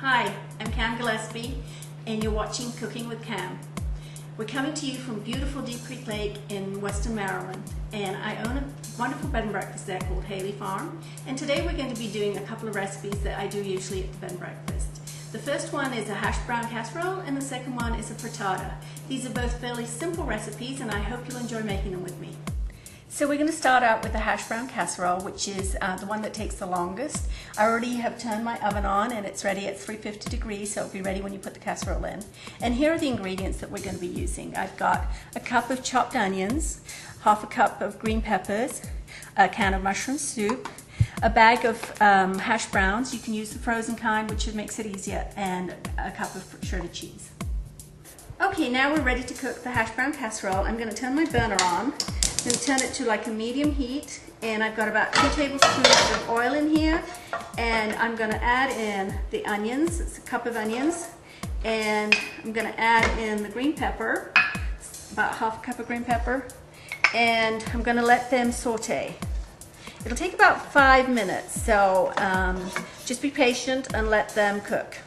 Hi, I'm Cam Gillespie and you're watching Cooking with Cam. We're coming to you from beautiful Deep Creek Lake in western Maryland, and I own a wonderful bed and breakfast there called Haley Farm, and today we're going to be doing a couple of recipes that I do usually at the bed and breakfast. The first one is a hash brown casserole and the second one is a frittata. These are both fairly simple recipes and I hope you'll enjoy making them with me. So we're going to start out with the hash brown casserole, which is the one that takes the longest. I already have turned my oven on and it's ready at 350 degrees, so it'll be ready when you put the casserole in. And here are the ingredients that we're going to be using. I've got a cup of chopped onions, half a cup of green peppers, a can of mushroom soup, a bag of hash browns. You can use the frozen kind, which makes it easier, and a cup of shredded cheese. Okay, now we're ready to cook the hash brown casserole. I'm going to turn my burner on. I'm going to turn it to like a medium heat, and I've got about 2 tablespoons of oil in here, and I'm going to add in the onions. It's a cup of onions, and I'm going to add in the green pepper, about half a cup of green pepper, and I'm going to let them saute. It'll take about 5 minutes, so just be patient and let them cook.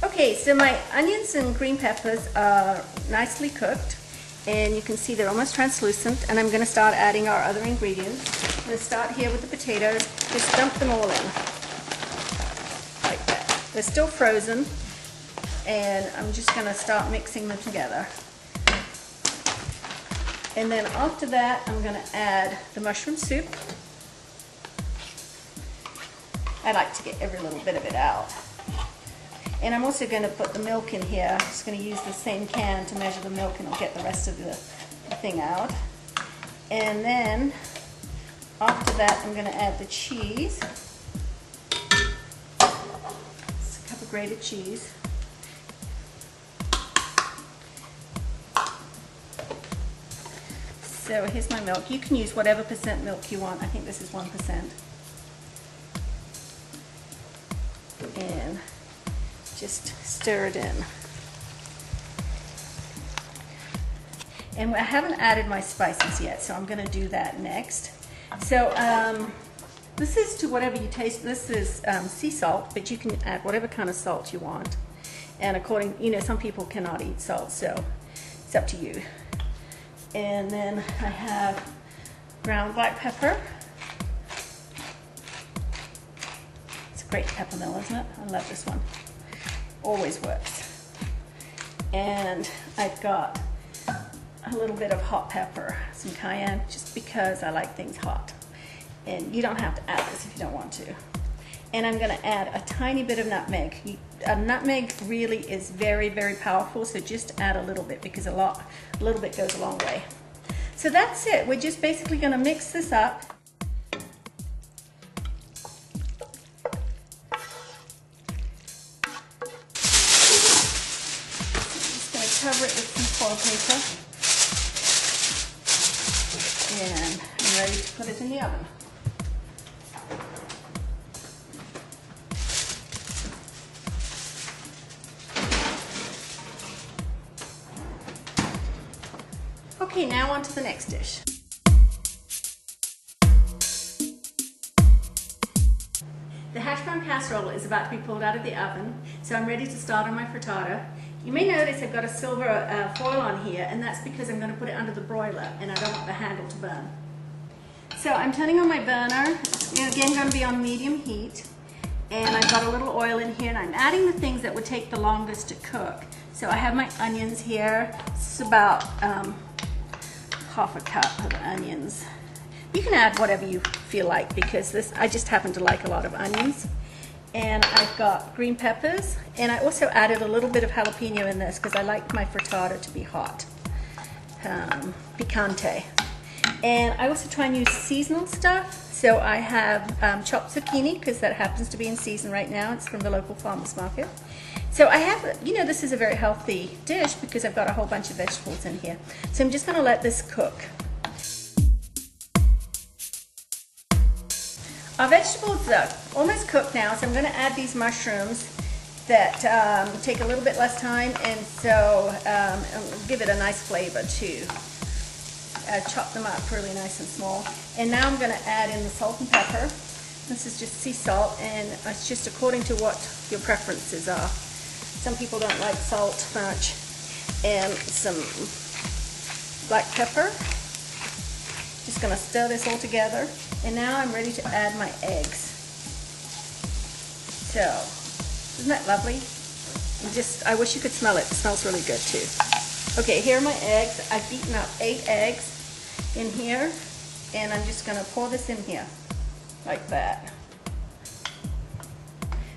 Okay, so my onions and green peppers are nicely cooked, and you can see they're almost translucent, and I'm going to start adding our other ingredients. I'm going to start here with the potatoes. Just dump them all in, like that. They're still frozen, and I'm just going to start mixing them together. And then after that, I'm going to add the mushroom soup. I like to get every little bit of it out. And I'm also going to put the milk in here. I'm just going to use the same can to measure the milk, and I'll get the rest of the thing out. And then after that, I'm going to add the cheese. It's a cup of grated cheese. So here's my milk. You can use whatever percent milk you want. I think this is 1%. And just stir it in. And I haven't added my spices yet, so I'm going to do that next. So this is to whatever you taste. This is sea salt, but you can add whatever kind of salt you want. And according, some people cannot eat salt, so it's up to you. And then I have ground black pepper. It's a great pepper mill, isn't it? I love this one. Always works. And I've got a little bit of hot pepper, some cayenne, just because I like things hot. And you don't have to add this if you don't want to. And I'm going to add a tiny bit of nutmeg. A nutmeg really is very, very powerful, so just add a little bit, because a little bit goes a long way. So that's it. We're just basically going to mix this up. Cover it with some foil paper, and I'm ready to put it in the oven. Okay, now on to the next dish. The hash brown casserole is about to be pulled out of the oven, so I'm ready to start on my frittata. You may notice I've got a silver foil on here, and that's because I'm going to put it under the broiler, and I don't want the handle to burn. So I'm turning on my burner. It's again going to be on medium heat, and I've got a little oil in here, and I'm adding the things that would take the longest to cook. So I have my onions here. It's about half a cup of onions. You can add whatever you feel like, because I just happen to like a lot of onions. And I've got green peppers, and I also added a little bit of jalapeno in this because I like my frittata to be hot, picante. And I also try and use seasonal stuff, so I have chopped zucchini, because that happens to be in season right now. It's from the local farmer's market. So I have, this is a very healthy dish because I've got a whole bunch of vegetables in here. So I'm just going to let this cook. Our vegetables are almost cooked now, so I'm going to add these mushrooms that take a little bit less time, and so give it a nice flavor too. chopped them up really nice and small. And now I'm going to add in the salt and pepper. This is just sea salt, and it's just according to what your preferences are. Some people don't like salt much. And some black pepper. Just going to stir this all together. And now I'm ready to add my eggs. So, isn't that lovely? I wish you could smell it. It smells really good too. Okay, here are my eggs. I've beaten up 8 eggs in here, and I'm just going to pour this in here like that.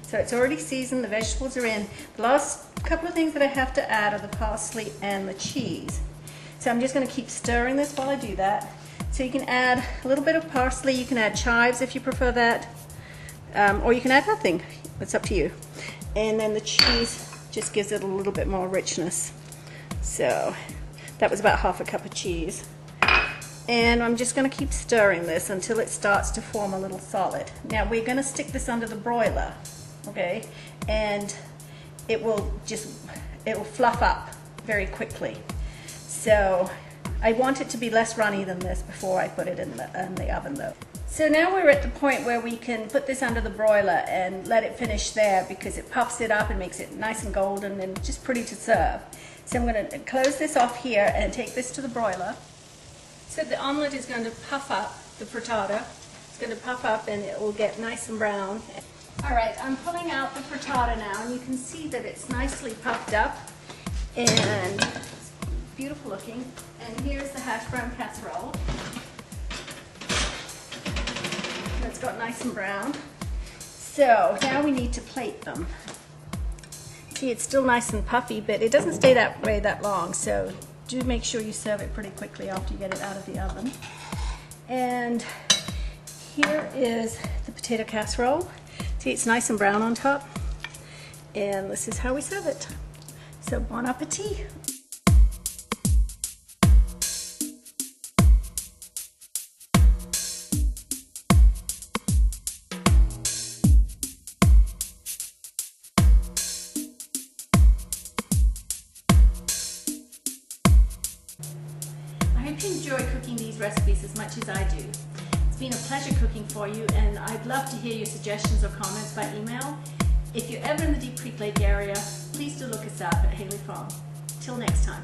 So it's already seasoned, the vegetables are in. The last couple of things that I have to add are the parsley and the cheese. So I'm just going to keep stirring this while I do that. So you can add a little bit of parsley, you can add chives if you prefer that, or you can add nothing. It's up to you. And then the cheese just gives it a little bit more richness. So that was about half a cup of cheese. And I'm just going to keep stirring this until it starts to form a little solid. Now we're going to stick this under the broiler, okay? And it will fluff up very quickly. So I want it to be less runny than this before I put it in the oven though. So now we're at the point where we can put this under the broiler and let it finish there, because it puffs it up and makes it nice and golden and just pretty to serve. So I'm going to close this off here and take this to the broiler. So the omelet is going to puff up, the frittata. It's going to puff up and it will get nice and brown. Alright, I'm pulling out the frittata now, and you can see that it's nicely puffed up and it's beautiful looking. And here's the hash brown casserole. It's got nice and brown. So now we need to plate them. See, it's still nice and puffy, but it doesn't stay that way that long, so do make sure you serve it pretty quickly after you get it out of the oven. And here is the potato casserole. See, it's nice and brown on top. And this is how we serve it. So bon appetit. I hope you enjoy cooking these recipes as much as I do. It's been a pleasure cooking for you, and I'd love to hear your suggestions or comments by email. If you're ever in the Deep Creek Lake area, please do look us up at Haley Farm. Till next time.